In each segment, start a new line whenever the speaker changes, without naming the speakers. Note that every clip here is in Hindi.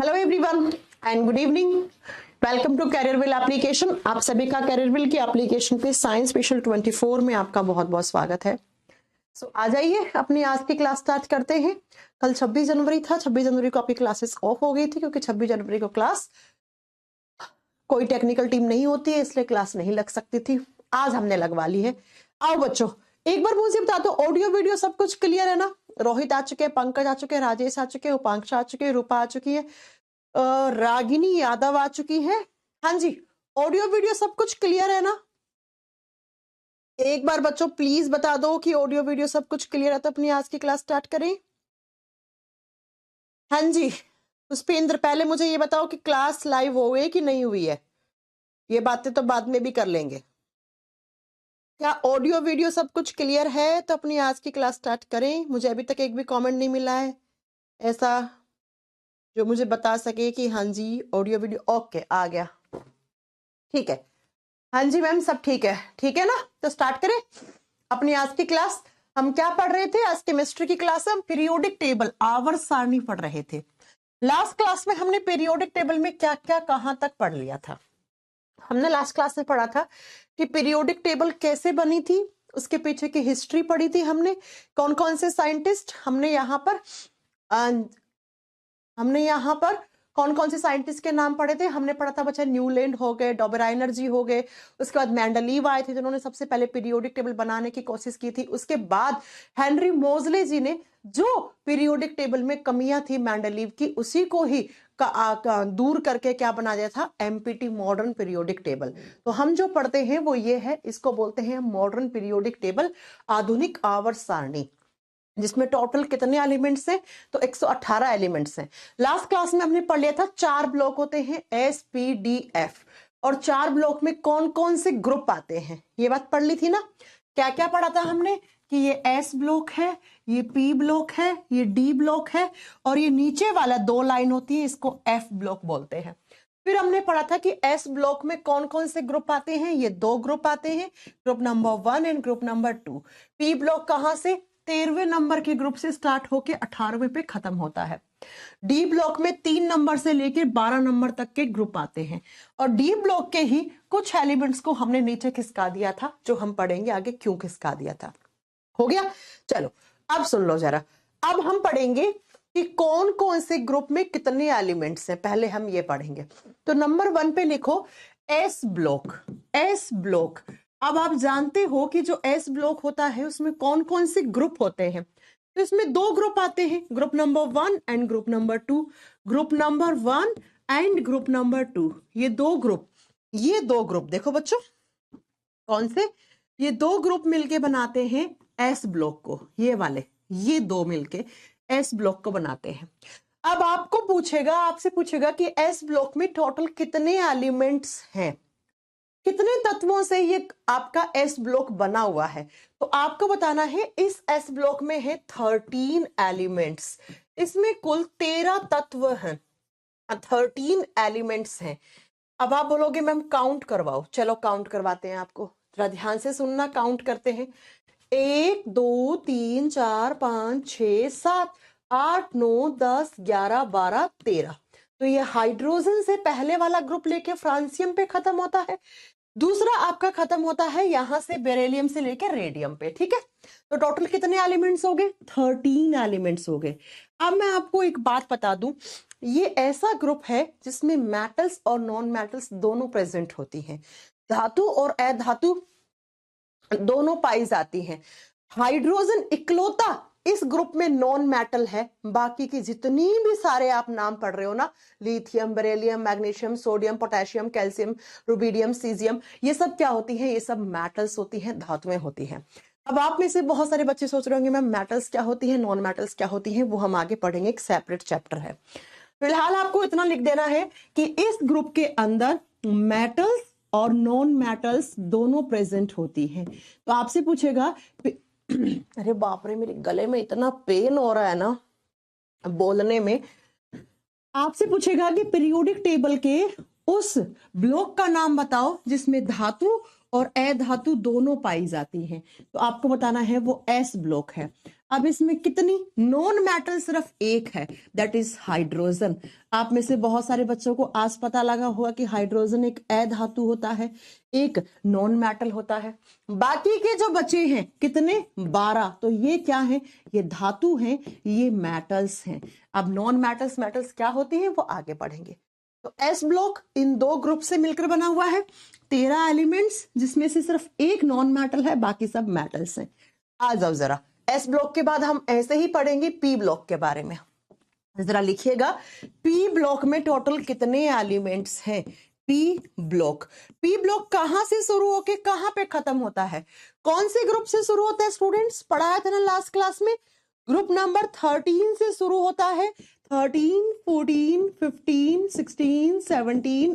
Hello everyone and good evening. Welcome to career application. आप सभी का कैरियर की एप्लीकेशन पे साइंस स्पेशल 24 में आपका बहुत बहुत स्वागत है। आ जाइए अपनी आज की क्लास स्टार्ट करते हैं। कल 26 जनवरी था, 26 जनवरी को आपकी क्लासेस ऑफ हो गई थी क्योंकि 26 जनवरी को क्लास कोई टेक्निकल टीम नहीं होती है, इसलिए क्लास नहीं लग सकती थी। आज हमने लगवा ली है। आओ बच्चों, एक बार मुझे बता दो, ऑडियो वीडियो सब कुछ क्लियर है ना? रोहित आ चुके हैं, पंकज आ चुके हैं, राजेश आ चुके हैं, उपांक्षा आ चुके हैं, रूपा आ चुकी है, रागिनी यादव आ चुकी है। हाँ जी, ऑडियो वीडियो सब कुछ क्लियर है ना? एक बार बच्चों प्लीज बता दो कि ऑडियो वीडियो सब कुछ क्लियर है तो अपनी आज की क्लास स्टार्ट करें। हाँ जी पुष्पेंद्र, पहले मुझे ये बताओ कि क्लास लाइव हो गई कि नहीं हुई है। ये बातें तो बाद में भी कर लेंगे। क्या ऑडियो वीडियो सब कुछ क्लियर है तो अपनी आज की क्लास स्टार्ट करें। मुझे अभी तक एक भी कमेंट नहीं मिला है ऐसा जो मुझे बता सके कि हाँ जी ऑडियो वीडियो ओके आ गया। ठीक है, हाँ जी मैम सब ठीक है ना? तो स्टार्ट करें अपनी आज की क्लास। हम क्या पढ़ रहे थे? आज केमिस्ट्री की क्लास हम पीरियोडिक टेबल आवर्त सारणी पढ़ रहे थे। लास्ट क्लास में हमने पीरियोडिक टेबल में क्या क्या कहां तक पढ़ लिया था? हमने लास्ट क्लास में पढ़ा था कि पीरियोडिक टेबल कैसे बनी थी, उसके पीछे की हिस्ट्री पढ़ी थी हमने, कौन कौन से साइंटिस्ट हमने यहाँ पर कौन कौन से साइंटिस्ट के नाम पढ़े थे। हमने पढ़ा था बच्चा न्यूलैंड हो गए, डॉबराइनर जी हो गए, उसके बाद मेंडलीव आए थे जिन्होंने सबसे पहले पीरियोडिक टेबल बनाने की कोशिश की थी। उसके बाद हेनरी मोजले जी ने जो पीरियोडिक टेबल में कमियां थी मेंडलीव की, उसी को ही दूर करके क्या बना दिया था? Empty, modern periodic table. तो हम जो पढ़ते हैं वो ये है, इसको बोलते हैं मॉडर्न पीरियोडिक टेबल, आधुनिक आवर्त सारणी, जिसमें टोटल कितने एलिमेंट्स हैं? तो 118 एलिमेंट्स हैं। लास्ट क्लास में हमने पढ़ लिया था 4 ब्लॉक होते हैं SPDF, और 4 ब्लॉक में कौन कौन से ग्रुप आते हैं ये बात पढ़ ली थी ना? क्या क्या पढ़ा था हमने कि ये S ब्लॉक है, ये P ब्लॉक है, ये D ब्लॉक है, और ये नीचे वाला 2 लाइन होती है इसको F ब्लॉक बोलते हैं। फिर हमने पढ़ा था कि S ब्लॉक में कौन कौन से ग्रुप आते हैं? ये 2 ग्रुप आते हैं, group number 1 and group number 2। P block कहां से? 13वें नंबर के ग्रुप से स्टार्ट होके 18वें पे खत्म होता है। डी ब्लॉक में 3 नंबर से लेकर 12 नंबर तक के ग्रुप आते हैं, और डी ब्लॉक के ही कुछ एलिमेंट्स को हमने नीचे खिसका दिया था, जो हम पढ़ेंगे आगे क्यों खिसका दिया था। हो गया? चलो अब सुन लो जरा। अब हम पढ़ेंगे कि कौन कौन से ग्रुप में कितने एलिमेंट्स हैं, पहले हम ये पढ़ेंगे। तो नंबर 1 पे लिखो एस ब्लॉक। एस ब्लॉक, अब आप जानते हो कि जो एस ब्लॉक होता है उसमें कौन कौन से ग्रुप होते हैं? तो इसमें 2 ग्रुप आते हैं, group number 1 and group number 2। Group number 1 and group number 2, ये दो ग्रुप देखो बच्चों कौन से? ये 2 ग्रुप मिलके बनाते हैं एस ब्लॉक को। ये वाले, ये 2 मिलके एस ब्लॉक को बनाते हैं। अब आपसे पूछेगा कि एस ब्लॉक में टोटल कितने एलिमेंट्स हैं, कितने तत्वों से ये आपका एस ब्लॉक बना हुआ है? तो आपको बताना है इस एस ब्लॉक में है 13 एलिमेंट्स, इसमें कुल 13 तत्व हैं, 13 एलिमेंट्स हैं। अब आप बोलोगे मैम काउंट करवाओ, चलो काउंट करवाते हैं आपको, जरा ध्यान से सुनना, काउंट करते हैं। 1 2 3 4 5 6 7 8 9 10 11 12 13। तो ये हाइड्रोजन से पहले वाला ग्रुप लेके फ्रांसियम पे खत्म होता है, दूसरा आपका खत्म होता है यहां से बेरिलियम से लेकर रेडियम पे। ठीक है, तो टोटल कितने एलिमेंट्स हो गए? 13 एलिमेंट्स हो गए। अब मैं आपको एक बात बता दूं, ये ऐसा ग्रुप है जिसमें मेटल्स और नॉन मेटल्स दोनों प्रेजेंट होती हैं, धातु और अधातु दोनों पाई जाती हैं। हाइड्रोजन इकलौता इस ग्रुप में नॉन मेटल है, बाकी की जितनी भी सारे आप नाम पढ़ रहे हो ना, lithium, beryllium, magnesium, sodium, potassium, calcium, rubidium, caesium, ये सब क्या होती हैं? ये सब मेटल्स होती हैं, धातुएं होती हैं। अब आप में से बहुत सारे बच्चे सोच रहे होंगे मैम मेटल्स क्या होती है, नॉन मेटल्स क्या होती है, वो हम आगे पढ़ेंगे, एक सेपरेट चैप्टर है। फिलहाल आपको इतना लिख देना है कि इस ग्रुप के अंदर मेटल्स और नॉन मेटल्स दोनों प्रेजेंट होती हैं। तो आपसे पूछेगा अरे बाप रे, मेरे गले में इतना पेन हो रहा है ना बोलने में। आपसे पूछेगा कि पीरियोडिक टेबल के उस ब्लॉक का नाम बताओ जिसमें धातु और अधातु दोनों पाई जाती हैं, तो आपको बताना है वो एस ब्लॉक है। अब इसमें कितनी नॉन मेटल सिर्फ एक है, दैट इज हाइड्रोजन। आप में से बहुत सारे बच्चों को आज पता लगा होगा कि हाइड्रोजन एक अधातु होता है, एक नॉन मेटल होता है। बाकी के जो बचे हैं कितने, 12, तो ये क्या है, ये धातु हैं, ये मेटल्स हैं। अब नॉन मेटल्स मेटल्स क्या होती हैं वो आगे पढ़ेंगे। तो एस ब्लॉक इन दो ग्रुप से मिलकर बना हुआ है, 13 एलिमेंट्स, जिसमें से सिर्फ एक नॉन मेटल है, बाकी सब मेटल्स हैं। आ जाओ जरा, एस ब्लॉक के बाद हम ऐसे ही पढ़ेंगे पी ब्लॉक के बारे में। जरा लिखिएगा, पी ब्लॉक में टोटल कितने एलिमेंट्स हैं। पी ब्लॉक कहां से शुरू होके कहां पे खत्म होता है, कौन से ग्रुप से शुरू होता है स्टूडेंट्स, पढ़ाया था ना लास्ट क्लास में, ग्रुप नंबर 13 से शुरू होता है। 13, 14, 15, 16, 17,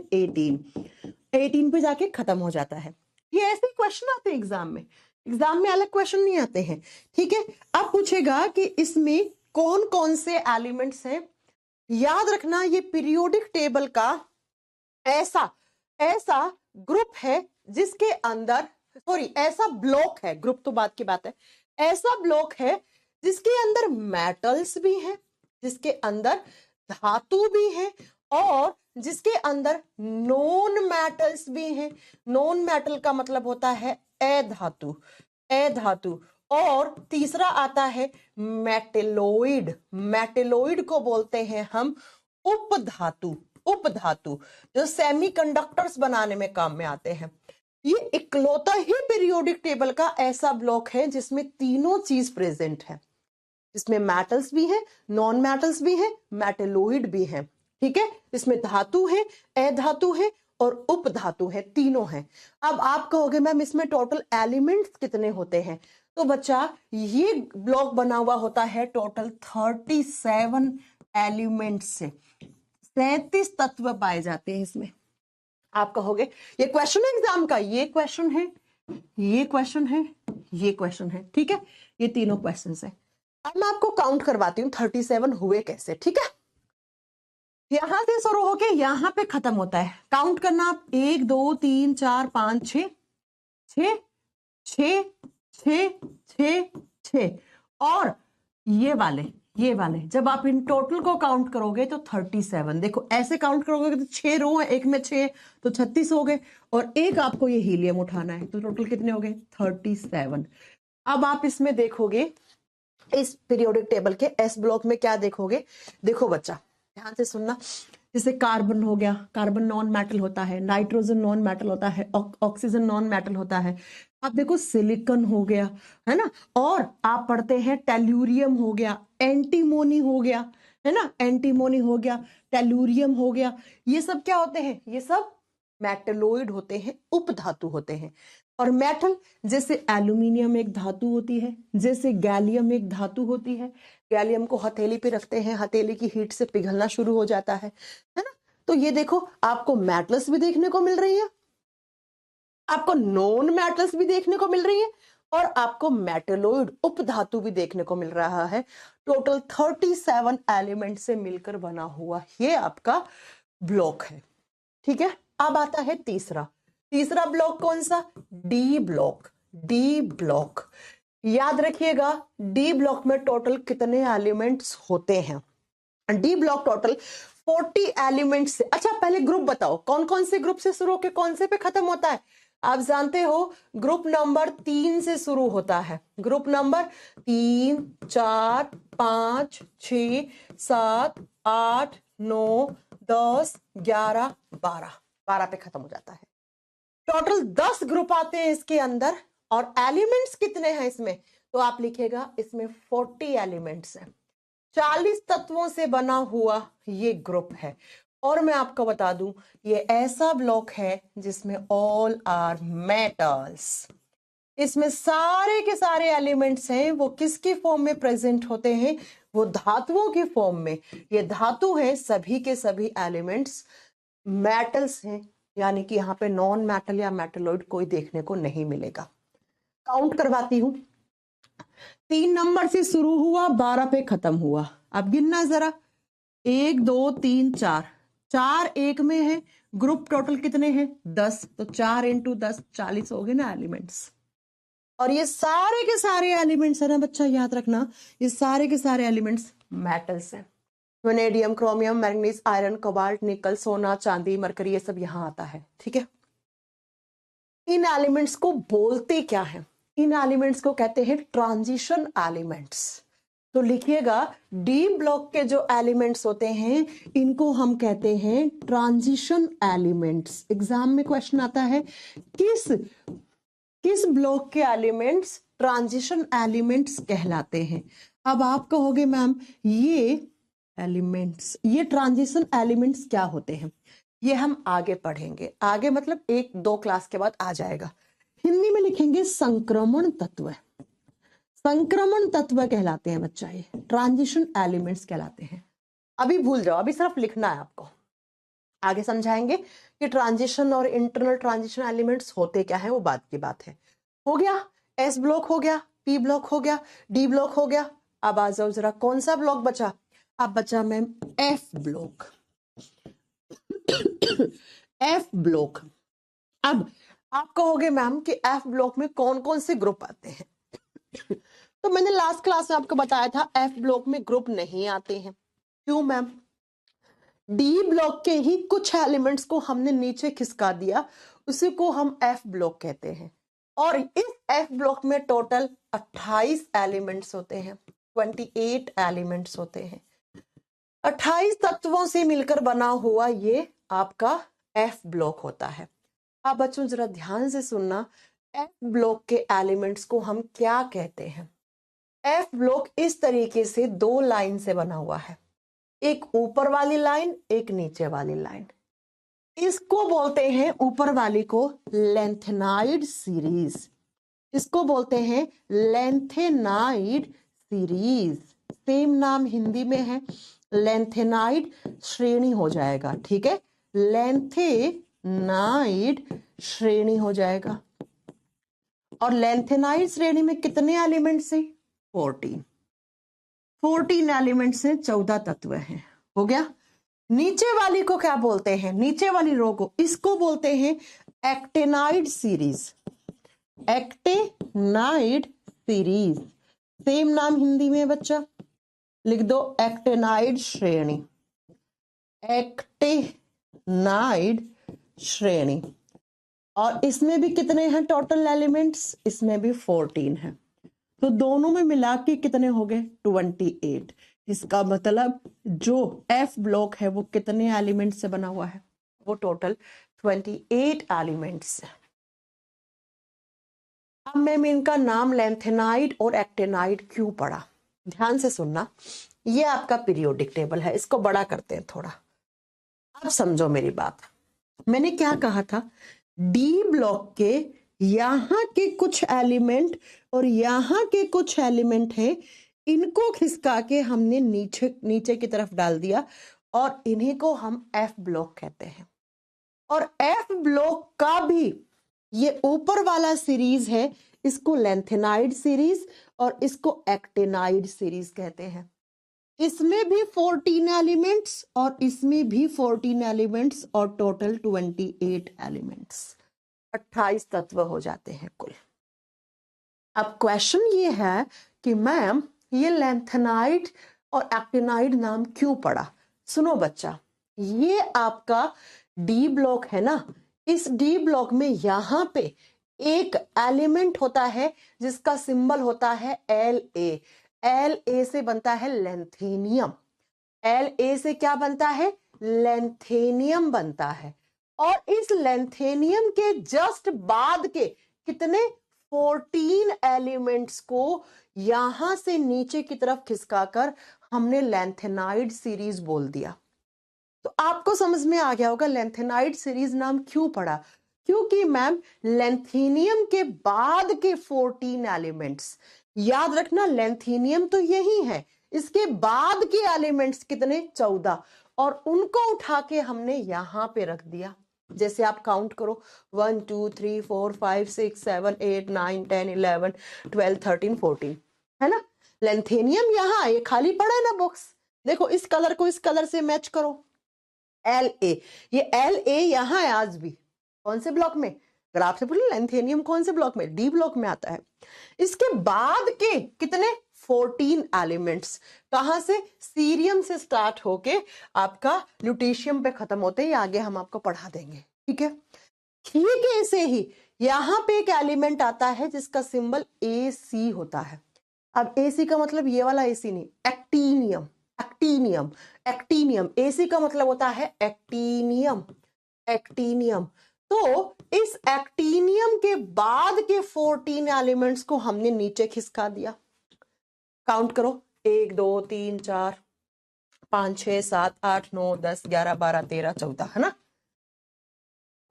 18 पे जाके खत्म हो जाता है। ये ऐसे क्वेश्चन आते हैं एग्जाम में अलग क्वेश्चन नहीं आते हैं, ठीक है। अब पूछेगा कि इसमें कौन कौन से एलिमेंट्स हैं। याद रखना, ये पीरियोडिक टेबल का ऐसा ग्रुप है जिसके अंदर, ऐसा ब्लॉक है, ग्रुप तो बात की बात है, ऐसा ब्लॉक है जिसके अंदर मेटल्स भी हैं, जिसके अंदर धातु भी है, और जिसके अंदर नॉन मेटल्स भी हैं। नॉन मेटल का मतलब होता है अधातु। और तीसरा आता है मेटेलोइड को बोलते हैं हम उपधातु, जो सेमीकंडक्टर्स बनाने में काम में आते हैं। ये इकलौता ही पीरियोडिक टेबल का ऐसा ब्लॉक है जिसमें तीनों चीज प्रेजेंट है, जिसमें मेटल्स भी है, नॉन मेटल्स भी है, मेटेलोइड भी है, ठीक है। इसमें धातु है, अधातु है और उपधातु है, तीनों हैं। अब आप कहोगे मैम इसमें टोटल एलिमेंट्स कितने होते हैं, तो बच्चा ये ब्लॉक बना हुआ होता है टोटल 37 एलिमेंट्स से, 37 तत्व पाए जाते हैं इसमें। आप कहोगे ये क्वेश्चन है एग्जाम का, ये क्वेश्चन है, ये क्वेश्चन है, ये क्वेश्चन है, ठीक है, ये तीनों क्वेश्चन है। अब मैं आपको काउंट करवाती हूँ 37 हुए कैसे, ठीक है। यहां से शुरू होके यहां पे खत्म होता है, काउंट करना आप, 1 2 3 4 5 6 6 6 6 6 6, और ये वाले जब आप इन टोटल को काउंट करोगे तो 37। देखो ऐसे काउंट करोगे तो 6 रो है, एक में 6 तो 36 हो गए, और एक आपको ये हीलियम उठाना है, तो टोटल कितने हो गए 37। अब आप इसमें देखोगे, इस पीरियोडिक टेबल के एस ब्लॉक में क्या देखोगे, देखो बच्चा ध्यान से सुनना। जैसे कार्बन हो गया, कार्बन नॉन मेटल होता है, नाइट्रोजन नॉन मेटल होता है, ऑक्सीजन नॉन मेटल होता है। आप देखो सिलिकॉन हो गया, है ना, और आप पढ़ते हैं टेल्यूरियम हो गया, एंटीमोनी हो गया, है ना, एंटीमोनी हो गया, टेल्यूरियम हो गया। ये सब क्या होते हैं, ये सब मेटलोइड होते हैं, उपधातु होते हैं। और मेटल, जैसे एल्यूमिनियम एक धातु होती है, जैसे गैलियम एक धातु होती है, गैलियम को हथेली पे रखते हैं, हथेली की हीट से पिघलना शुरू हो जाता है ना। तो ये देखो आपको मेटल्स भी देखने को मिल रही है, आपको नॉन मेटल्स भी देखने को मिल रही है, और आपको मेटलोइड उपधातु भी देखने को मिल रहा है। टोटल 37 एलिमेंट से मिलकर बना हुआ ये आपका ब्लॉक है, ठीक है। अब आता है तीसरा ब्लॉक, कौन सा, डी ब्लॉक। याद रखिएगा डी ब्लॉक में टोटल कितने एलिमेंट्स होते हैं। डी ब्लॉक टोटल 40 एलिमेंट्स से, अच्छा पहले ग्रुप बताओ, कौन कौन से ग्रुप से शुरू होकर कौन से पे खत्म होता है। आप जानते हो ग्रुप नंबर 3 से शुरू होता है, ग्रुप नंबर 3 4 5 6 7 8 9 10 11 12 पे खत्म हो जाता है। टोटल 10 ग्रुप आते हैं इसके अंदर, और एलिमेंट्स कितने हैं इसमें, तो आप लिखेगा इसमें 40 एलिमेंट्स हैं, 40 तत्वों से बना हुआ ये ग्रुप है। और मैं आपको बता दूं ये ऐसा ब्लॉक है जिसमें ऑल आर मेटल्स, इसमें सारे के सारे एलिमेंट्स हैं, वो किसके फॉर्म में प्रेजेंट होते हैं, वो धातुओं के फॉर्म में। ये धातु है, सभी के सभी एलिमेंट्स मेटल्स हैं, यानी कि यहाँ पे नॉन मेटल या मेटलोइड कोई देखने को नहीं मिलेगा। काउंट करवाती हूं, 3 नंबर से शुरू हुआ, 12 पे खत्म हुआ। अब गिनना जरा, 1 2 3 4 एक में है, ग्रुप टोटल कितने हैं 10, तो 4 × 10 40 हो गए ना एलिमेंट्स। और ये सारे के सारे एलिमेंट्स है ना बच्चा, याद रखना, ये सारे के सारे एलिमेंट्स मेटल्स हैं। Vanadium, chromium, manganese, iron, cobalt, निकल, सोना, चांदी, मरकरी, ये सब यहाँ आता है। ठीक है, इन एलिमेंट्स को बोलते क्या है? इन एलिमेंट्स को कहते हैं ट्रांजिशन एलिमेंट्स। तो लिखिएगा, डी ब्लॉक के जो एलिमेंट्स होते हैं इनको हम कहते हैं ट्रांजिशन एलिमेंट्स। एग्जाम में क्वेश्चन आता है, किस ब्लॉक के एलिमेंट्स ट्रांजिशन एलिमेंट्स कहलाते हैं? अब आप कहोगे मैम ये एलिमेंट्स, ये ट्रांजिशन एलिमेंट्स क्या होते हैं? ये हम आगे पढ़ेंगे, आगे मतलब 1-2 क्लास के बाद आ जाएगा। हिंदी में लिखेंगे संक्रमण तत्व। संक्रमण तत्व कहलाते हैं बच्चा, ये ट्रांजिशन एलिमेंट्स कहलाते हैं। अभी भूल जाओ, अभी सिर्फ लिखना है आपको, आगे समझाएंगे कि ट्रांजिशन और इंटरनल ट्रांजिशन एलिमेंट्स होते क्या है, वो बात की बात है। हो गया, एस ब्लॉक हो गया, पी ब्लॉक हो गया, डी ब्लॉक हो गया। अब आ जाओ जरा, कौन सा ब्लॉक बचा? अब बचा ma'am F block. F block. अब आप कहोगे मैम कि एफ ब्लॉक में कौन कौन से ग्रुप आते हैं? तो मैंने लास्ट क्लास में आपको बताया था एफ ब्लॉक में ग्रुप नहीं आते हैं। क्यों मैम? डी ब्लॉक के ही कुछ एलिमेंट्स को हमने नीचे खिसका दिया, उसी को हम एफ ब्लॉक कहते हैं। और इस एफ ब्लॉक में टोटल 28 एलिमेंट्स होते हैं, 28 एलिमेंट्स होते हैं। 28 तत्वों से मिलकर बना हुआ ये आपका एफ ब्लॉक होता है। अब बच्चों जरा ध्यान से सुनना, एफ ब्लॉक के एलिमेंट्स को हम क्या कहते हैं? एफ ब्लॉक इस तरीके से 2 लाइन से बना हुआ है, एक ऊपर वाली लाइन, एक नीचे वाली लाइन। इसको बोलते हैं, ऊपर वाली को लेंथेनाइड सीरीज, इसको बोलते हैं लेंथेनाइड सीरीज। सेम नाम हिंदी में है, लेंथेनाइड श्रेणी हो जाएगा। ठीक है, लेंथेनाइड श्रेणी हो जाएगा। और लेंथेनाइड श्रेणी में कितने एलिमेंट्स हैं? 14 एलिमेंट्स हैं, 14 तत्व हैं। हो गया। नीचे वाली को क्या बोलते हैं? नीचे वाली रो को, इसको बोलते हैं actinide series. Actinide series, same नाम हिंदी में बच्चा, लिख दो एक्टेनाइड श्रेणी। एक्टेनाइड श्रेणी। और इसमें भी कितने हैं टोटल एलिमेंट्स? इसमें भी 14 हैं। तो दोनों में मिला के कितने हो गए? 28। इसका मतलब जो एफ ब्लॉक है वो कितने एलिमेंट से बना हुआ है? वो टोटल 28 एलिमेंट्स है। अब मैम इनका नाम लेंथेनाइड और एक्टेनाइड क्यों पड़ा? ध्यान से सुनना, ये आपका पीरियोडिक टेबल है, इसको बड़ा करते हैं थोड़ा। अब समझो मेरी बात, मैंने क्या कहा था? डी ब्लॉक के यहां के कुछ एलिमेंट और यहां के कुछ एलिमेंट हैं, इनको खिसका के हमने नीचे की तरफ डाल दिया और इन्हीं को हम एफ ब्लॉक कहते हैं। और एफ ब्लॉक का भी ये ऊपर वाला सीरीज है, इसको लेंथेनाइड सीरीज और इसको एक्टेनाइड सीरीज कहते हैं। इसमें भी 14 एलिमेंट्स और इसमें भी 14 एलिमेंट्स और टोटल 28 एलिमेंट्स, 28 तत्व हो जाते हैं कुल। अब क्वेश्चन ये है कि मैम ये लेंथेनाइड और एक्टिनाइड नाम क्यों पड़ा? सुनो बच्चा, ये आपका डी ब्लॉक है ना, इस डी ब्लॉक में यहां पे एक एलिमेंट होता है जिसका सिंबल होता है La। La से बनता है लेंथेनियम। La से क्या बनता है? लेंथेनियम बनता है। और इस लेंथेनियम के जस्ट बाद के कितने 14 एलिमेंट्स को यहां से नीचे की तरफ खिसकाकर हमने लेंथेनाइड सीरीज बोल दिया। तो आपको समझ में आ गया होगा लेंथेनाइड सीरीज नाम क्यों पड़ा। क्योंकि मैम लेंथेनियम के बाद के 14 एलिमेंट्स, याद रखना लेंथेनियम तो यही है, इसके बाद के एलिमेंट्स कितने 14, और उनको उठा के हमने यहां पे रख दिया। जैसे आप काउंट करो 1 2 3 4 5 6 7 8 9 10 11 12 13 14, है ना। लेंथेनियम यहाँ ये खाली पड़ा है ना बॉक्स, देखो इस कलर को इस कलर से मैच करो। La, ये La यहाँ है आज भी, कौन से ब्लॉक में? अगर आपसे पूछे लैंथेनियम कौन से ब्लॉक में, डी ब्लॉक में आता है। इसके बाद के कितने 14 एलिमेंट्स कहां से, सीरियम से स्टार्ट होके आपका ल्यूटेशियम पे खत्म होते हैं, आगे हम आपको पढ़ा देंगे, ठीक है। ठीक ऐसे ही यहां पे एक एलिमेंट आता है जिसका सिंबल AC होता है। अब AC का मतलब ये वाला AC नहीं, एक्टीनियम, एक्टीनियम, एक्टीनियम, AC का मतलब होता है एक्टीनियम, एक्टीनियम। तो इस एक्टीनियम के बाद के 14 एलिमेंट्स को हमने नीचे खिसका दिया। काउंट करो, 1 2 3 4 5 6 7 8 9 10 11 12 13 14, है ना।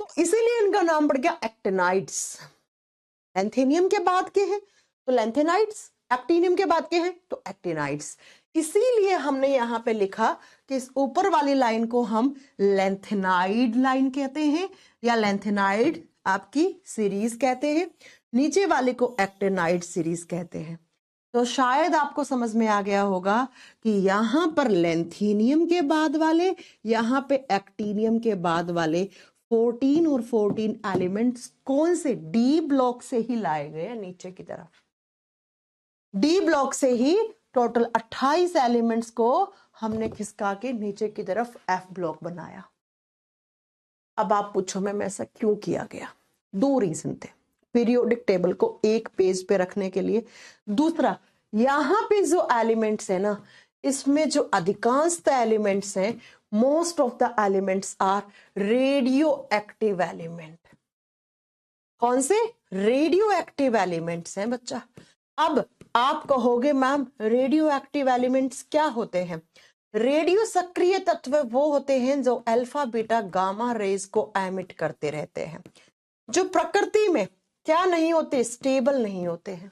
तो इसीलिए इनका नाम पड़ गया एक्टिनाइड्स। लैंथेनियम के बाद के हैं तो लैंथेनाइड्स, एक्टिनियम के बाद के हैं तो एक्टिनाइड्स। इसीलिए हमने यहां पे लिखा कि इस ऊपर वाली लाइन को हम लैंथेनाइड लाइन कहते हैं या लैंथेनाइड आपकी सीरीज कहते हैं, नीचे वाले को एक्टिनाइड सीरीज कहते हैं। तो शायद आपको समझ में आ गया होगा कि यहां पर लैंथेनियम के बाद वाले, यहां पे एक्टिनियम के बाद वाले 14 और 14 एलिमेंट्स कौन से, डी ब्लॉक से ही लाए गए नीचे की तरफ। डी ब्लॉक से ही टोटल 28 एलिमेंट्स को हमने खिसका के नीचे की तरफ एफ ब्लॉक बनाया। अब आप पूछो मैं ऐसा क्यों किया गया, 2 रीजन थे। पीरियोडिक टेबल को एक पेज पे रखने के लिए, दूसरा यहां पे जो एलिमेंट्स है ना, इसमें जो अधिकांश एलिमेंट्स हैं, most of the elements are radio active element. कौन से, रेडियो एक्टिव एलिमेंट्स हैं बच्चा। अब आप कहोगे मैम रेडियो एक्टिव एलिमेंट्स क्या होते हैं। रेडियो सक्रिय तत्व वो होते हैं जो अल्फा बीटा गामा रेज को एमिट करते रहते हैं, जो प्रकृति में क्या नहीं होते, स्टेबल नहीं होते हैं।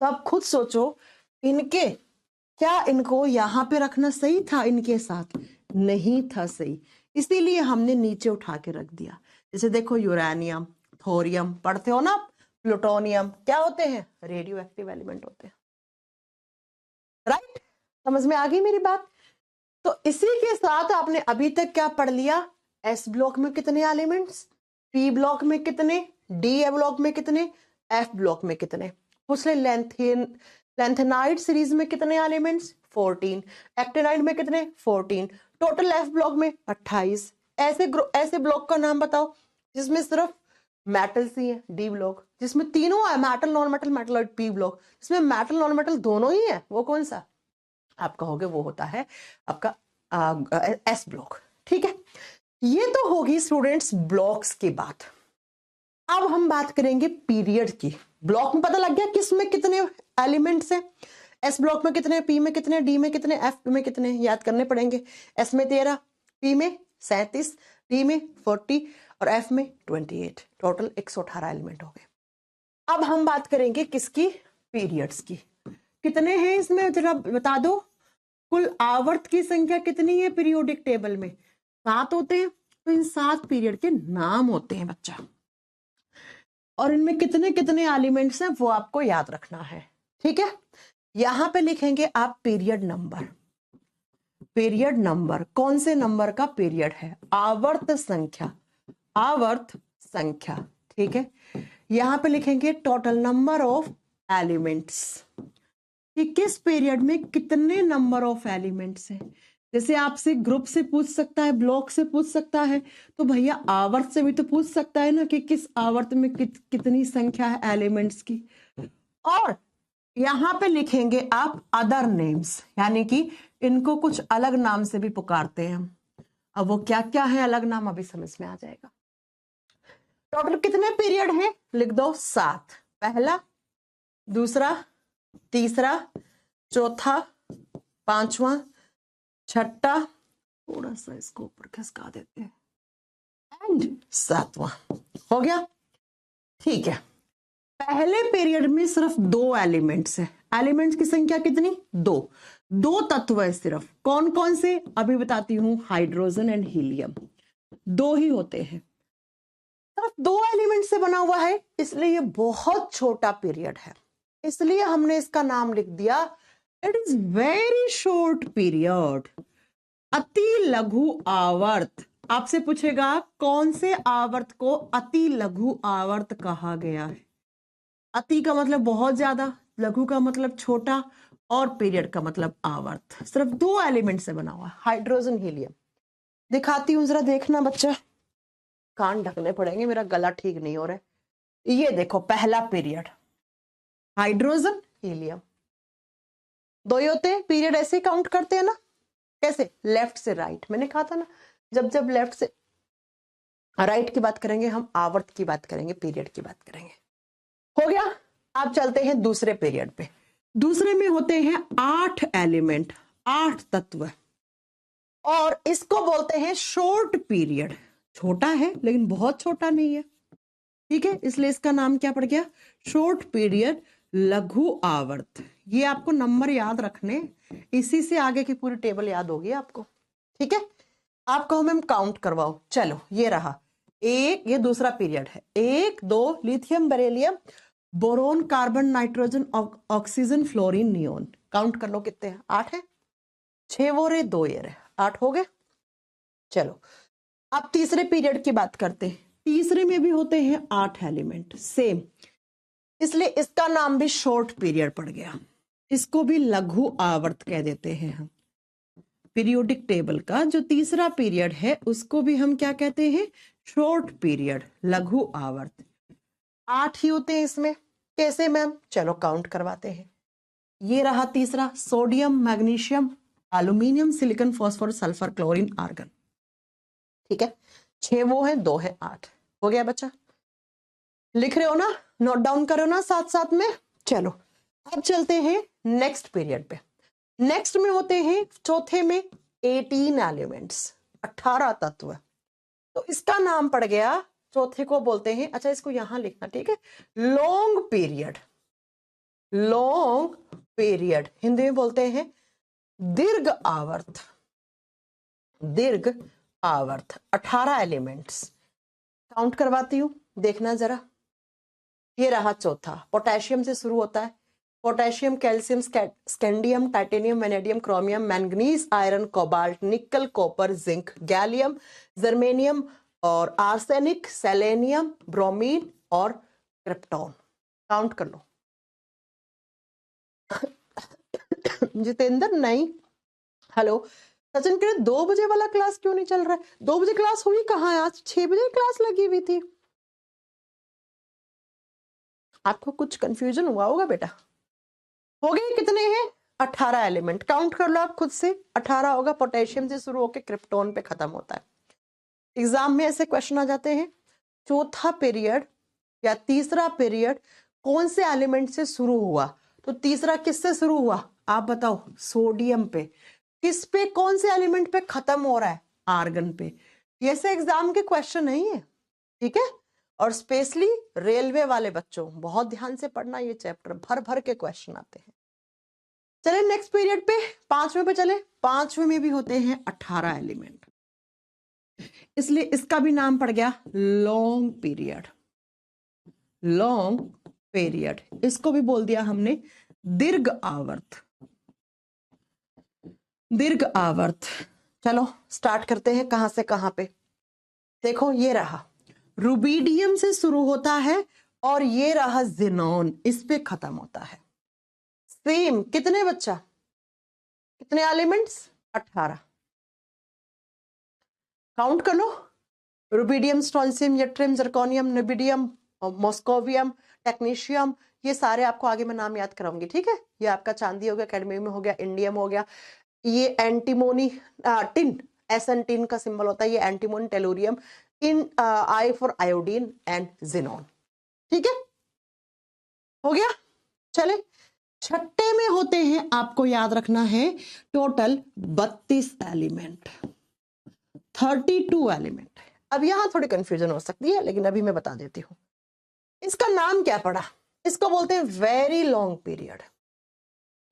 तो आप खुद सोचो, इनके क्या इनको यहां पे रखना सही था, इनके साथ नहीं था सही, इसीलिए हमने नीचे उठा के रख दिया। जैसे देखो यूरेनियम, थोरियम पढ़ते हो ना, प्लूटोनियम क्या होते हैं, रेडियो एक्टिव एलिमेंट होते हैं, राइट। समझ में आ गई मेरी बात। तो इसी के साथ आपने अभी तक क्या पढ़ लिया, एस ब्लॉक में कितने एलिमेंट्स, पी ब्लॉक में कितने, डी ब्लॉक में कितने, एफ ब्लॉक में कितने। उसने लैंथेनाइड सीरीज में कितने एलिमेंट्स, 14, एक्टिनाइड में कितने, 14, टोटल एफ ब्लॉक में 28। ऐसे ब्लॉक का नाम बताओ जिसमें सिर्फ मेटल्स ही है, डी ब्लॉक। जिसमें तीनों है, मेटल नॉन मेटल, मेटल और पी ब्लॉक, जिसमें मेटल नॉन मेटल दोनों ही है, वो कौन सा, आप कहोगे वो होता है आपका एस ब्लॉक, ठीक है। ये तो होगी स्टूडेंट्स ब्लॉक्स की बात। अब हम बात करेंगे पीरियड की। ब्लॉक में पता लग गया किस में कितने एलिमेंट्स हैं, एस ब्लॉक में कितने, पी में कितने, डी में कितने, एफ में कितने, याद करने पड़ेंगे। एस में 13, पी में 37, डी में 40 और एफ में 28, टोटल 118 एलिमेंट हो गए। अब हम बात करेंगे किसकी, पीरियड्स की। कितने हैं इसमें जरा बता दो, कुल आवर्त की संख्या कितनी है पीरियोडिक टेबल में, 7 होते हैं। तो इन 7 पीरियड के नाम होते हैं बच्चा, और इनमें कितने कितने एलिमेंट्स हैं वो आपको याद रखना है, ठीक है। यहां पे लिखेंगे आप पीरियड नंबर। पीरियड नंबर कौन से नंबर का पीरियड है, आवर्त संख्या, आवर्त संख्या, ठीक है। यहां पे लिखेंगे टोटल नंबर ऑफ एलिमेंट्स, कि किस पीरियड में कितने नंबर ऑफ एलिमेंट्स हैं। जैसे आपसे ग्रुप से पूछ सकता है, ब्लॉक से पूछ सकता है, तो भैया आवर्त से भी तो पूछ सकता है ना कि किस आवर्त में कितनी संख्या है एलिमेंट्स की। और यहां पे लिखेंगे आप अदर नेम्स, यानी कि इनको कुछ अलग नाम से भी पुकारते हैं हम। अब वो क्या क्या है अलग नाम, अभी समझ में आ जाएगा। टोटल कितने पीरियड हैं, लिख दो 7, पहला, दूसरा, तीसरा, चौथा, पांचवा, छठा, थोड़ा सा इसको ऊपर खिसका देते हैं, एंड 7वां। हो गया, ठीक है। पहले पीरियड में सिर्फ 2 एलिमेंट्स है, एलिमेंट्स की संख्या कितनी, 2 तत्व है सिर्फ। कौन कौन से, अभी बताती हूं, हाइड्रोजन एंड हीलियम, 2 ही होते हैं। सिर्फ 2 एलिमेंट से बना हुआ है, इसलिए ये बहुत छोटा पीरियड है, इसलिए हमने इसका नाम लिख दिया, it is very short period, अति लघु आवर्त, आपसे पूछेगा कौन से आवर्त को अति लघु आवर्त कहा गया है। अति का मतलब बहुत ज्यादा, लघु का मतलब छोटा, और पीरियड का मतलब आवर्त। सिर्फ 2 एलिमेंट से बना हुआ, हाइड्रोजन हीलियम। दिखाती हूँ जरा, देखना बच्चा, कान ढकने पड़ेंगे, मेरा गला ठीक नहीं हो रहा है। ये देखो, पहला पीरियड हाइड्रोजन हीलियम, 2 ही होते हैं। पीरियड ऐसे काउंट करते हैं ना, कैसे, लेफ्ट से राइट। मैंने कहा था ना, जब जब लेफ्ट से राइट की बात करेंगे हम आवर्त की बात करेंगे, पीरियड की बात करेंगे। हो गया। आप चलते हैं दूसरे पीरियड पे। दूसरे में होते हैं 8 एलिमेंट, 8 तत्व, और इसको बोलते हैं शॉर्ट पीरियड। छोटा है लेकिन बहुत छोटा नहीं है, ठीक है, इसलिए इसका नाम क्या पड़ गया, शॉर्ट पीरियड, लघु आवर्त। ये आपको नंबर याद रखने, इसी से आगे की पूरी टेबल याद होगी आपको, ठीक है। आपको हम काउंट करवाओ, चलो ये रहा एक, ये दूसरा पीरियड है, 1 2 lithium beryllium boron carbon nitrogen oxygen fluorine neon. Count कर लो कितने हैं, 8 है, 6 वो रहे 2 ये रहे, 8 हो गए। चलो अब तीसरे पीरियड की बात करते हैं। तीसरे में भी होते हैं 8 एलिमेंट, सेम, इसलिए इसका नाम भी शॉर्ट पीरियड पड़ गया। इसको भी लघु आवर्त कह देते हैं हम। पीरियोडिक टेबल का जो तीसरा पीरियड है उसको भी हम क्या कहते हैं, शॉर्ट पीरियड, लघु आवर्त। 8 ही होते हैं इसमें। कैसे मैम, चलो काउंट करवाते हैं। ये रहा तीसरा, sodium magnesium aluminium silicon phosphorus sulphur chlorine argon, ठीक है। 6 वो है, 2 है, 8 हो गया बच्चा। लिख रहे हो ना, नोट डाउन करो ना साथ साथ में। चलो अब चलते हैं नेक्स्ट पीरियड पे। नेक्स्ट में होते हैं चौथे में 18 एलिमेंट्स, 18 तत्व। तो इसका नाम पड़ गया, चौथे को बोलते हैं, अच्छा इसको यहां लिखना, ठीक है, long period. Long period Hindi में बोलते हैं दीर्घ आवर्त। दीर्घ आवर्त, 18 एलिमेंट्स। काउंट करवाती हूं, देखना जरा। ये रहा चौथा, पोटेशियम से शुरू होता है, potassium, calcium, scandium, titanium, vanadium, chromium, manganese, iron, cobalt, निकल, कॉपर, जिंक, गैलियम, जर्मेनियम और आर्सेनिक, सेलेनियम, ब्रोमीन और क्रिप्टॉन। काउंट कर लो। जितेंद्र नहीं, हेलो सचिन, कह 2 बजे वाला क्लास क्यों नहीं चल रहा है? 2 बजे क्लास हुई कहाँ है? आज 6 बजे क्लास लगी हुई थी। आपको कुछ कंफ्यूजन हुआ होगा बेटा। हो गए कितने हैं, 18 एलिमेंट। काउंट कर लो आप खुद से, 18 होगा। पोटेशियम से शुरू होकर क्रिप्टॉन पे खत्म होता है। एग्जाम में ऐसे क्वेश्चन आ जाते हैं, चौथा पीरियड या तीसरा पीरियड कौन से एलिमेंट से शुरू हुआ? तो तीसरा किससे शुरू हुआ आप बताओ? सोडियम पे। किस पे, कौन से एलिमेंट पे खत्म हो रहा है? आर्गन पे। ये से एग्जाम के क्वेश्चन नहीं है, ठीक है। और स्पेशली रेलवे वाले बच्चों बहुत ध्यान से पढ़ना, ये चैप्टर भर भर के क्वेश्चन आते हैं। चले नेक्स्ट पीरियड पे, 5वें पे चले। 5वें में भी होते हैं 18 एलिमेंट, इसलिए इसका भी नाम पड़ गया लॉन्ग पीरियड। लॉन्ग पीरियड, इसको भी बोल दिया हमने दीर्घ आवर्त। दीर्घ आवर्त। चलो स्टार्ट करते हैं, कहां से कहां पे। देखो ये रहा, रुबीडियम से शुरू होता है और ये रहा जिनोन, इस पे खत्म होता है। सेम कितने बच्चा, कितने एलिमेंट्स? 18। काउंट कर लो। Rubidium, strontium, yttrium, zirconium, niobium, moscovium, technetium, ये सारे आपको आगे मैं नाम याद कराऊंगी, ठीक है। ये आपका चांदी हो गया, कैडमियम हो गया, इंडियम हो गया, ये एंटीमोनी, टिन, एसएन टिन का सिंबल होता है, ये antimony, tellurium, in I for iodine and xenon, ठीक है। हो गया। चले छठे में होते हैं, आपको याद रखना है, टोटल 32 एलिमेंट, 32 एलिमेंट। अब यहां थोड़ी कंफ्यूजन हो सकती है, लेकिन अभी मैं बता देती हूं। इसका नाम क्या पड़ा? इसको बोलते हैं very long period.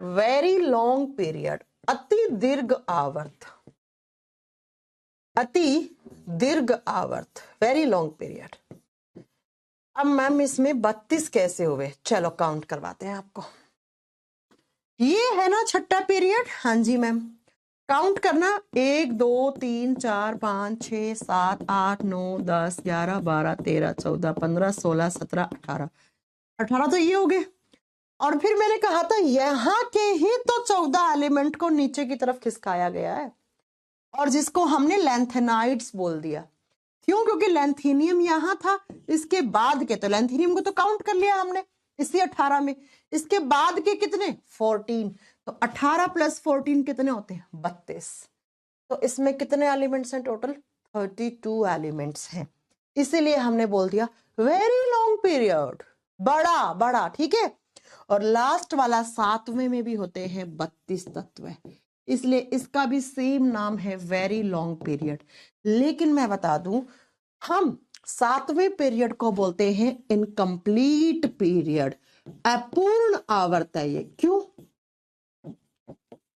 Very long period, अति दीर्घ आवर्त। अति दीर्घ आवर्त, वेरी लॉन्ग पीरियड। अब मैम इसमें 32 कैसे हुए? चलो काउंट करवाते हैं आपको। ये है ना छठा पीरियड? हाँ जी मैम। काउंट करना 1 2 3 4 5 6 7 8 9 10 11 12 13 14 15 16 17 18 18 तो ये हो गए। और फिर मैंने कहा था यहाँ के ही तो 14 एलिमेंट को नीचे की तरफ खिसकाया गया है और जिसको हमने लैंथेनाइड्स बोल दिया। क्यों? क्योंकि लैंथीनियम यहाँ था, इसके बाद के तो लैंथीनियम को तो काउंट कर लिया हमने इसी 18 में, इसके बाद के कितने 14, तो 18 प्लस 14 कितने होते हैं 32। तो इसमें कितने एलिमेंट्स हैं टोटल 32 एलिमेंट्स हैं, इसीलिए हमने बोल दिया वेरी लॉन्ग पीरियड, बड़ा बड़ा, ठीक है। और लास्ट वाला 7वें में भी होते हैं 32 तत्व, इसलिए इसका भी सेम नाम है वेरी लॉन्ग पीरियड। लेकिन मैं बता दूं हम 7वें पीरियड को बोलते हैं इनकम्प्लीट पीरियड, अपूर्ण आवर्त है ये। क्यों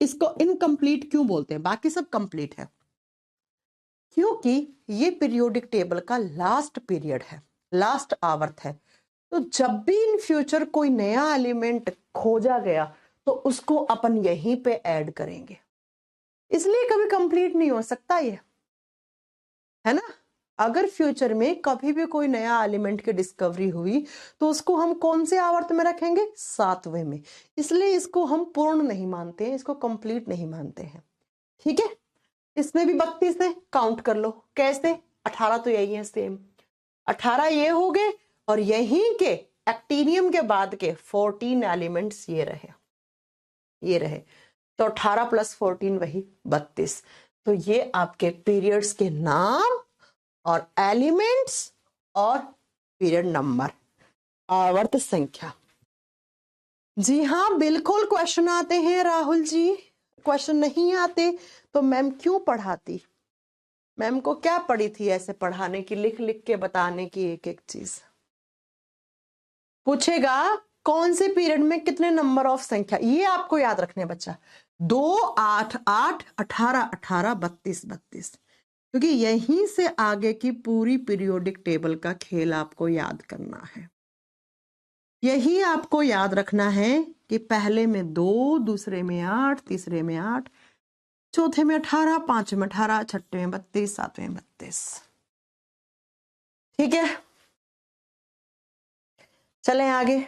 इसको इनकम्प्लीट क्यों बोलते हैं? बाकी सब कंप्लीट है, क्योंकि ये पीरियोडिक टेबल का लास्ट पीरियड है, लास्ट आवर्त है। तो जब भी इन फ्यूचर कोई नया एलिमेंट खोजा गया तो उसको अपन यहीं पे ऐड करेंगे, इसलिए कभी कंप्लीट नहीं हो सकता ये, है ना। अगर फ्यूचर में कभी भी कोई नया एलिमेंट की डिस्कवरी हुई तो उसको हम कौन से आवर्त में रखेंगे 7वें में, इसलिए इसको हम पूर्ण नहीं मानते हैं, इसको कंप्लीट नहीं मानते हैं, ठीक है। इसमें भी 32 है, काउंट कर लो कैसे, 18 तो यही है सेम, 18 ये हो गए और यहीं के एक्टिनियम के बाद के 14 एलिमेंट्स ये रहे, तो 18 प्लस 14 वही 32। तो ये आपके पीरियड्स के नाम और एलिमेंट्स और पीरियड नंबर, आवर्त संख्या। जी हाँ बिल्कुल क्वेश्चन आते हैं राहुल जी, क्वेश्चन नहीं आते तो मैम क्यों पढ़ाती, मैम को क्या पड़ी थी ऐसे पढ़ाने की, लिख लिख के बताने की एक एक चीज। पूछेगा कौन से पीरियड में कितने नंबर ऑफ संख्या, ये आपको याद रखने बच्चा, 2 8 8 18 18 32 32, क्योंकि यहीं से आगे की पूरी पीरियोडिक टेबल का खेल आपको याद करना है। यही आपको याद रखना है कि पहले में 2, दूसरे में 8, तीसरे में 8, चौथे में 18, पांचवें में 18, छठे में 32, सातवें में 32, ठीक है। चलें आगे।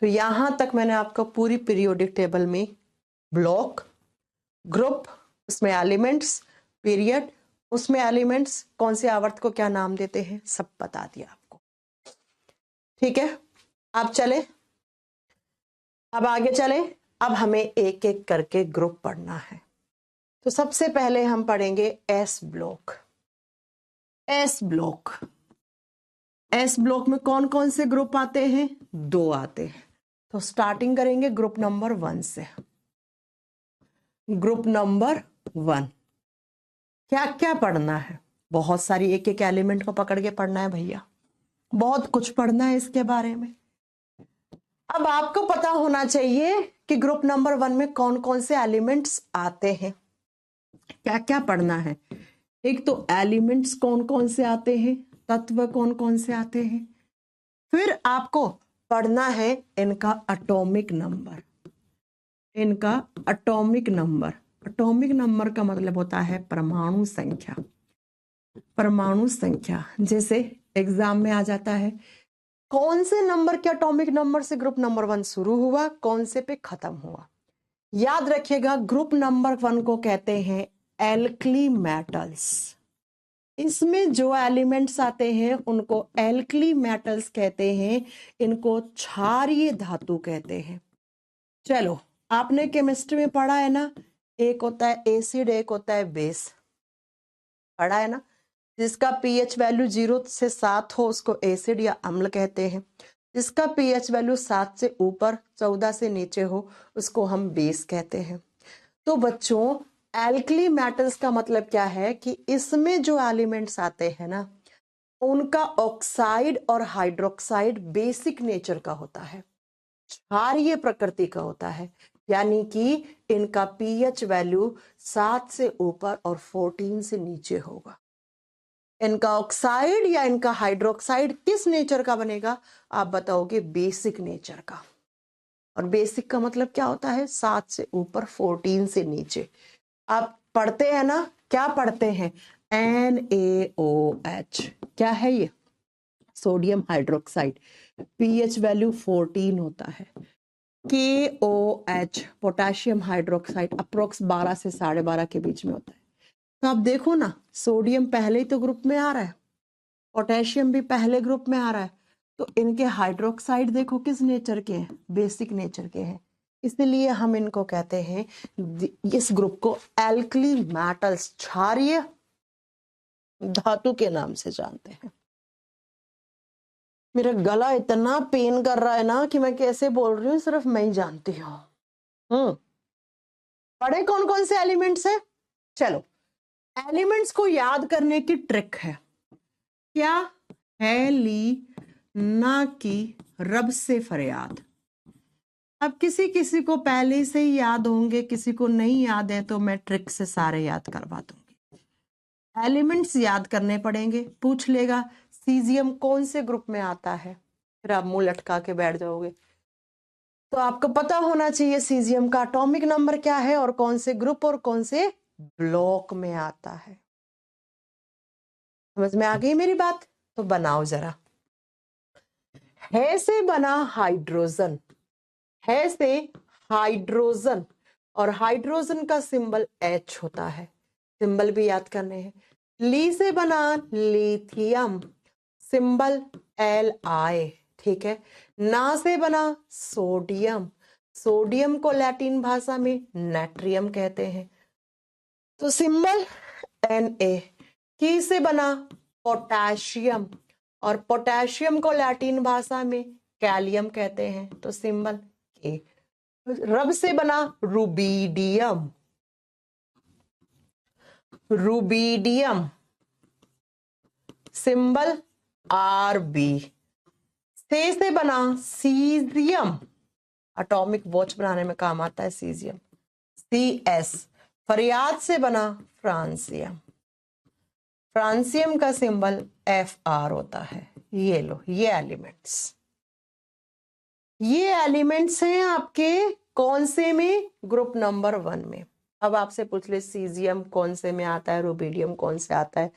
तो यहां तक मैंने आपको पूरी पीरियोडिक टेबल में ब्लॉक, ग्रुप, उसमें एलिमेंट्स, पीरियड, उसमें एलिमेंट्स, कौन से आवर्त को क्या नाम देते हैं, सब बता दिया आपको, ठीक है। अब चले, अब आगे चले, अब हमें एक एक करके ग्रुप पढ़ना है। तो सबसे पहले हम पढ़ेंगे S block. S block, S block में कौन कौन से ग्रुप आते हैं, 2 आते हैं। तो स्टार्टिंग करेंगे ग्रुप नंबर 1 से। ग्रुप नंबर 1 क्या क्या पढ़ना है, बहुत सारी एक एक एलिमेंट को पकड़ के पढ़ना है भैया, बहुत कुछ पढ़ना है इसके बारे में। अब आपको पता होना चाहिए कि ग्रुप नंबर 1 में कौन कौन से एलिमेंट्स आते हैं, क्या क्या पढ़ना है। एक तो एलिमेंट्स कौन कौन से आते हैं, तत्व कौन कौन से आते हैं, फिर आपको पढ़ना है इनका एटॉमिक नंबर, इनका एटॉमिक नंबर। एटॉमिक नंबर का मतलब होता है परमाणु संख्या, परमाणु संख्या। जैसे एग्जाम में आ जाता है कौन से नंबर के एटॉमिक नंबर से ग्रुप नंबर 1 शुरू हुआ, कौन से पे खत्म हुआ। याद रखिएगा ग्रुप नंबर 1 को कहते हैं एल्कली मेटल्स। इसमें जो एलिमेंट्स आते हैं उनको एल्कली मेटल्स कहते हैं, इनको क्षारीय धातु कहते हैं। चलो आपने केमिस्ट्री में पढ़ा है ना, एक होता है एसिड, एक होता है बेस, पढ़ा है ना। जिसका पीएच वैल्यू 0 से 7 हो उसको एसिड या अम्ल कहते हैं, जिसका पीएच वैल्यू 7 से ऊपर 14 से नीचे हो उसको हम बेस कहते हैं। तो बच्चों एल्कली मेटल्स का मतलब क्या है कि इसमें जो एलिमेंट्स आते हैं ना उनका ऑक्साइड और हाइड्रोक्साइड बेसिक नेचर का होता है, क्षारीय प्रकृति का होता है, यानी कि इनका पीएच वैल्यू 7 से ऊपर और 14 से नीचे होगा। इनका ऑक्साइड या इनका हाइड्रोक्साइड किस नेचर का बनेगा, आप बताओगे बेसिक नेचर का। और बेसिक का मतलब क्या होता है, 7 से ऊपर 14 से नीचे। आप पढ़ते हैं ना, क्या पढ़ते हैं, NaOH, क्या है ये, सोडियम हाइड्रोक्साइड, पीएच वैल्यू 14 होता है। KOH, पोटेशियम हाइड्रोक्साइड, अप्रोक्स 12 से 12.5 के बीच में होता है। तो आप देखो ना, सोडियम पहले ही तो ग्रुप में आ रहा है, पोटेशियम भी पहले ग्रुप में आ रहा है, तो इनके हाइड्रोक्साइड देखो किस नेचर के हैं, बेसिक नेचर के हैं। इसलिए हम इनको कहते हैं, इस ग्रुप को एल्कली मेटल्स, क्षारीय धातु के नाम से जानते हैं। मेरा गला इतना पेन कर रहा है ना कि मैं कैसे बोल रही हूँ सिर्फ मैं ही जानती हूँ। पढ़े कौन कौन से एलिमेंट्स है, चलो एलिमेंट्स को याद करने की ट्रिक है, क्या है ली ना कि रब से फरियाद। अब किसी किसी को पहले से ही याद होंगे, किसी को नहीं याद है तो मैं ट्रिक से सारे याद करवा दूंगी। एलिमेंट्स याद करने पड़ेंगे, पूछ लेगा सीजियम कौन से ग्रुप में आता है, फिर आप मुंह लटका के बैठ जाओगे। तो आपको पता होना चाहिए सीजियम का एटॉमिक नंबर क्या है और कौन से ग्रुप और कौन से ब्लॉक में आता है। समझ में आ गई मेरी बात, तो बनाओ जरा। है से बना हाइड्रोजन, है से हाइड्रोजन, और हाइड्रोजन का सिंबल H होता है, सिंबल भी याद करने हैं। ली से बना लिथियम, सिंबल Li, ठीक है। ना से बना सोडियम, सोडियम को लैटिन भाषा में नाट्रियम कहते हैं, तो सिंबल Na। की से बना पोटेशियम, और पोटेशियम को लैटिन भाषा में कैलियम कहते हैं, तो सिंबल K। रब से बना रुबीडियम, रुबीडियम, सिंबल Rb। से बना सीजियम, एटॉमिक वॉच बनाने में काम आता है सीजियम, CS। फरियाद से बना फ्रांसियम, फ्रांसियम का सिंबल Fr होता है। ये लो, ये एलिमेंट्स हैं आपके कौन से में, ग्रुप नंबर 1 में। अब आपसे पूछ ले सीजियम कौन से में आता है, रुबीडियम कौन से आता है,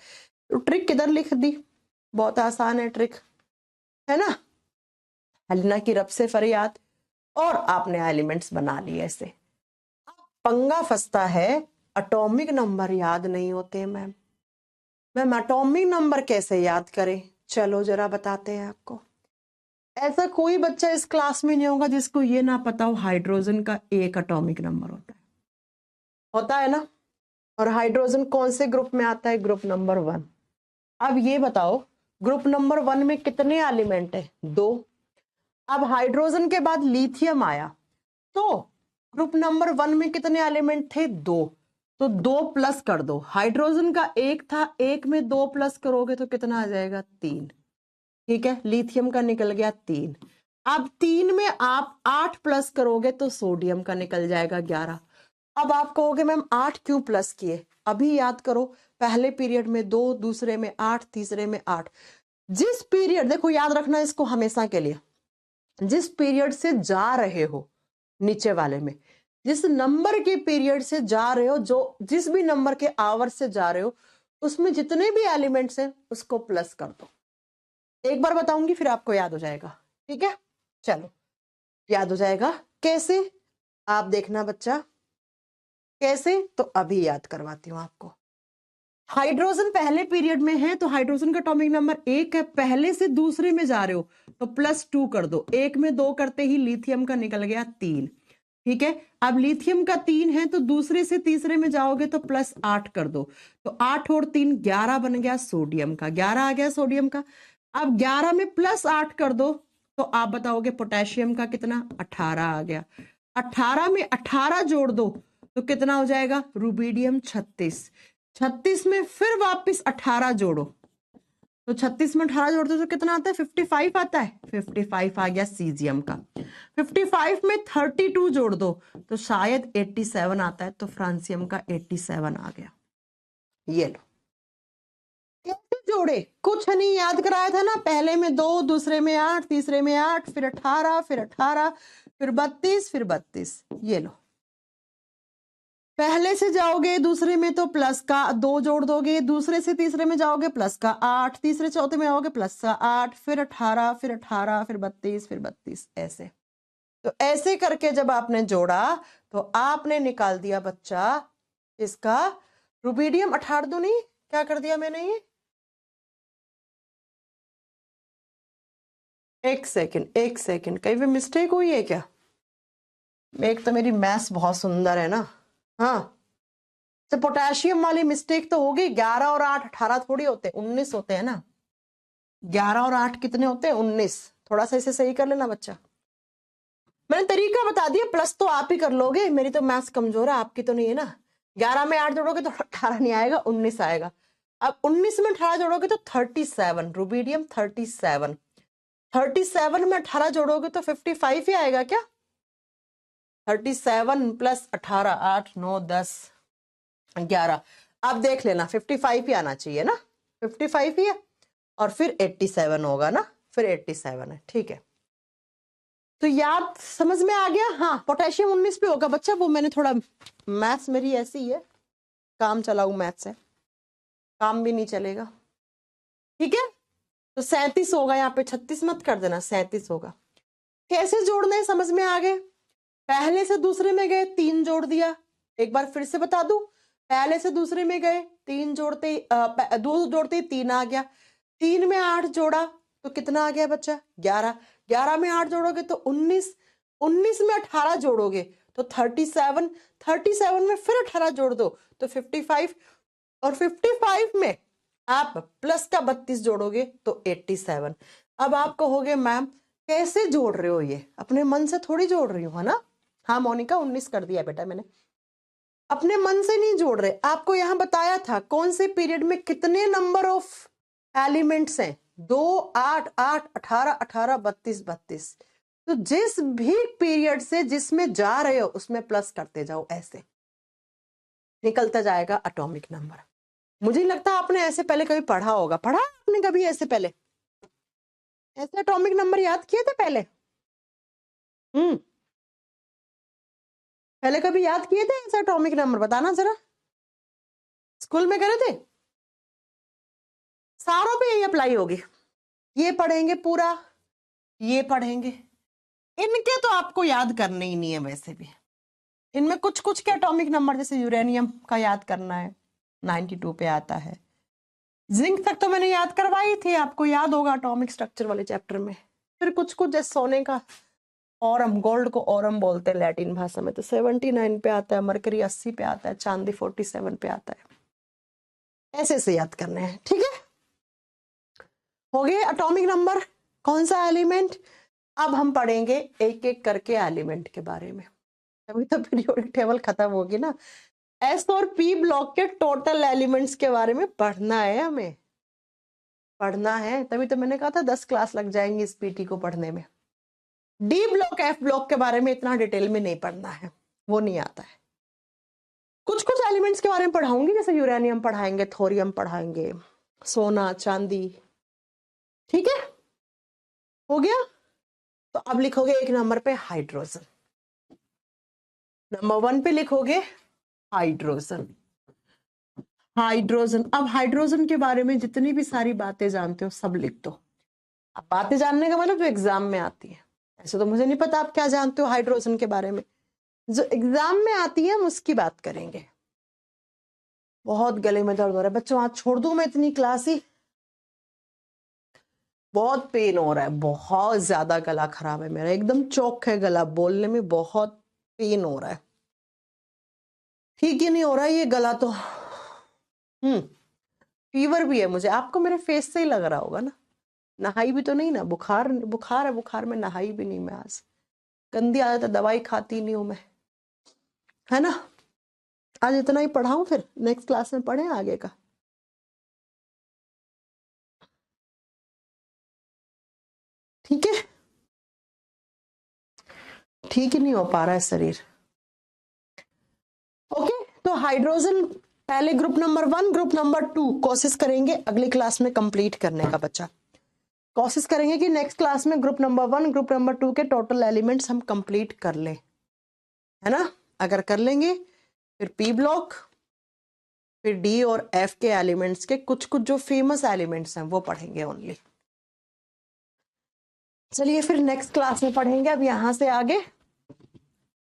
तो ट्रिक किधर लिख दी, बहुत आसान है ट्रिक, है ना। हलना की रब से फरियाद, और आपने एलिमेंट्स बना लिए ऐसे। पंगा फंसता है, एटॉमिक नंबर याद नहीं होते मैम। मैम एटॉमिक नंबर कैसे याद करें, चलो जरा बताते हैं आपको। ऐसा कोई बच्चा इस क्लास में नहीं होगा जिसको ये ना पता हो हाइड्रोजन का एक एटॉमिक नंबर होता है ना। और हाइड्रोजन कौन से ग्रुप में आता है, ग्रुप नंबर 1। अब ये बताओ ग्रुप नंबर 1 में कितने एलिमेंट है, 2। अब हाइड्रोजन के बाद लिथियम आया, तो ग्रुप नंबर 1 में कितने एलिमेंट थे, 2। तो 2 प्लस कर दो, हाइड्रोजन का 1 था, 1 में 2 प्लस करोगे तो कितना आ जाएगा, 3। ठीक है, लिथियम का निकल गया 3। अब 3 में आप 8 प्लस करोगे तो सोडियम का निकल जाएगा 11। अब आप कहोगे मैम 8 क्यों प्लस किए, अभी याद करो, पहले पीरियड में 2, दूसरे में 8, तीसरे में 8। जिस पीरियड, देखो याद रखना इसको हमेशा के लिए, जिस पीरियड से जा रहे हो नीचे वाले में, जिस नंबर के पीरियड से जा रहे हो, जो जिस भी नंबर के आवर से जा रहे हो, उसमें जितने भी एलिमेंट्स हैं उसको प्लस कर दो। एक बार बताऊंगी फिर आपको याद हो जाएगा, ठीक है। चलो याद हो जाएगा कैसे, आप देखना बच्चा कैसे, तो अभी याद करवाती हूं आपको। हाइड्रोजन पहले पीरियड में है तो हाइड्रोजन का एटॉमिक नंबर 1 है, पहले से दूसरे में जा रहे हो तो +2 कर दो, 1 में 2 करते ही लिथियम का निकल गया 3। ठीक है, अब लिथियम का 3 है तो दूसरे से तीसरे में जाओगे तो +8 कर दो, तो 8 और 3 11 बन गया सोडियम का, 11 आ गया सोडियम का। अब 11 में +8 कर दो तो आप बताओगे पोटेशियम का कितना, 18 आ गया। 18 में 18 जोड़ दो तो कितना हो जाएगा, रुबीडियम 36। 36 में फिर वापस 18 जोड़ो तो 36 में 18 जोड़ते तो कितना आता है, 55 आता है। 55 आ गया सीजियम का। 55 में 32 जोड़ दो तो शायद 87 आता है, तो फ्रांसियम का 87 आ गया। ये लो, कैसे जोड़े, कुछ नहीं याद कराया था ना, पहले में 2, दूसरे में 8, तीसरे में 8, फिर 18, फिर 18, फिर 32, फिर 32। ये लो पहले से जाओगे दूसरे में तो प्लस का 2 जोड़ दोगे, दूसरे से तीसरे में जाओगे प्लस का 8, तीसरे चौथे में आओगे प्लस का 8, फिर 18, फिर 18, फिर 32, फिर 32, ऐसे। तो ऐसे करके जब आपने जोड़ा तो आपने निकाल दिया बच्चा इसका रुबिडियम 18 दूनी, क्या कर दिया मैंने ये, एक सेकंड कहीं भी मिस्टेक हुई है क्या? एक तो मेरी मैथ्स बहुत सुंदर है ना। हाँ, तो पोटेशियम वाली मिस्टेक तो होगी। 11 और 8 18 थोड़ी होते, 19 होते हैं ना। 11 और 8 कितने होते हैं? 19। थोड़ा सा इसे सही कर लेना बच्चा। मैंने तरीका बता दिया, प्लस तो आप ही कर लोगे, मेरी तो मैथ्स कमजोर है, आपकी तो नहीं है ना। 11 में 8 जोड़ोगे तो 18 नहीं आएगा, 19 आएगा। अब 19 में 18 जोड़ोगे तो 37, रुबिडियम 37। 37 में 18 जोड़ोगे तो 55 ही आएगा क्या? 37 प्लस 18, 8 9 10 11। अब देख लेना 55 ही आना चाहिए ना, 55 ही है। और फिर 87 होगा ना, फिर 87 है, ठीक है। तो याद समझ में आ गया? हाँ, पोटेशियम 19 पे होगा बच्चा, वो मैंने थोड़ा, मैथ्स मेरी ऐसी है, काम चलाऊ मैथ्स है, काम भी नहीं चलेगा, ठीक है। तो 37 होगा, यहाँ पे 36 मत कर देना, 37 होगा। कैसे जोड़ने समझ में आ गए? पहले से दूसरे में गए 3 जोड़ दिया। एक बार फिर से बता दूं, पहले से दूसरे में गए 3 जोड़ते 2 जोड़ते 3 आ गया। 3 में 8 जोड़ा तो कितना आ गया बच्चा? 11। 11 में 8 जोड़ोगे तो 19। 19 में 18 जोड़ोगे तो 37। 37 में फिर 18 जोड़ दो तो 55। और 55 में आप प्लस का 32 जोड़ोगे तो 87। अब आप कहोगे मैम कैसे जोड़ रहे हो, ये अपने मन से थोड़ी जोड़ रही हो, है ना। हाँ मोनिका, 19 कर दिया बेटा मैंने, अपने मन से नहीं जोड़ रहे। आपको यहां बताया था कौन से पीरियड में कितने नंबर ऑफ एलिमेंट्स हैं, 2 8 8 18 18 32 32। तो जिस भी पीरियड से जिसमें जा रहे हो उसमें प्लस करते जाओ, ऐसे निकलता जाएगा एटॉमिक नंबर। मुझे लगता है आपने ऐसे पहले कभी पढ़ा होगा, पढ़ा आपने कभी ऐसे पहले, ऐसे एटॉमिक नंबर याद किए थे पहले? पहले कभी याद किए थे ऐसे एटॉमिक नंबर? बताना जरा, स्कूल में करे थे? सारों पे यही अप्लाई होगी। ये पढ़ेंगे पूरा, ये पढ़ेंगे, इनके तो आपको याद करने ही नहीं है वैसे भी। इनमें कुछ कुछ के एटॉमिक नंबर, जैसे यूरेनियम का याद करना है, 92 पे आता है। जिंक तक तो मैंने याद करवाई थी, आपको याद होगा एटॉमिक स्ट्रक्चर वाले चैप्टर में। फिर कुछ कुछ जैसे सोने का ऑरम, गोल्ड को ऑरम बोलते हैं लैटिन भाषा में, तो 79 पे आता है, मरकरी 80 पे आता है, चांदी 47 पे आता है। ऐसे से याद करने हैं, ठीक है। हो गए एटॉमिक नंबर, कौन सा एलिमेंट। अब हम पढ़ेंगे एक एक करके एलिमेंट के बारे में, अभी तो पीरियोडिक टेबल खत्म होगी ना। एस और पी ब्लॉक के टोटल एलिमेंट्स के बारे में पढ़ना है, हमें पढ़ना है, तभी तो मैंने कहा था 10 क्लास लग जाएंगी इस पीटी को पढ़ने में। डी ब्लॉक एफ ब्लॉक के बारे में इतना डिटेल में नहीं पढ़ना है, वो नहीं आता है। कुछ कुछ एलिमेंट्स के बारे में पढ़ाऊंगी, जैसे यूरेनियम पढ़ाएंगे, थोरियम पढ़ाएंगे, सोना चांदी, ठीक है। हो गया। तो अब लिखोगे एक नंबर पे हाइड्रोजन, नंबर 1 पे लिखोगे हाइड्रोजन। हाइड्रोजन, अब हाइड्रोजन के बारे में जितनी भी सारी बातें जानते हो सब लिख दो। अब बातें जानने का मतलब जो एग्जाम में आती है, ऐसे तो मुझे नहीं पता आप क्या जानते हो हाइड्रोजन के बारे में, जो एग्जाम में आती है हम उसकी बात करेंगे। बहुत गले में दर्द हो रहा है बच्चों, आज छोड़ दूं मैं इतनी क्लास ही, बहुत पेन हो रहा है, बहुत ज्यादा गला खराब है मेरा, एकदम चौक है गला, बोलने में बहुत पेन हो रहा है, ठीक ही नहीं हो रहा है ये गला तो। फीवर भी है मुझे, आपको मेरे फेस से ही लग रहा होगा ना। नहाई भी तो नहीं ना, बुखार बुखार है, बुखार में नहाई भी नहीं मैं आज, गंदी आदत है, दवाई खाती नहीं हूं मैं, है ना। आज इतना ही पढ़ाऊं, फिर नेक्स्ट क्लास में पढ़े आगे का। ठीक है, ठीक ही नहीं हो पा रहा है शरीर। ओके, तो हाइड्रोजन पहले ग्रुप नंबर 1, ग्रुप नंबर 2 कोशिश करेंगे अगली क्लास में कंप्लीट करने का बच्चा। कोशिश करेंगे कि नेक्स्ट क्लास में ग्रुप नंबर 1 ग्रुप नंबर 2 के टोटल एलिमेंट्स हम कंप्लीट कर ले, है ना। अगर कर लेंगे फिर पी ब्लॉक, फिर डी और एफ के एलिमेंट्स के कुछ कुछ जो फेमस एलिमेंट्स हैं वो पढ़ेंगे ओनली। चलिए फिर नेक्स्ट क्लास में पढ़ेंगे अब यहाँ से आगे।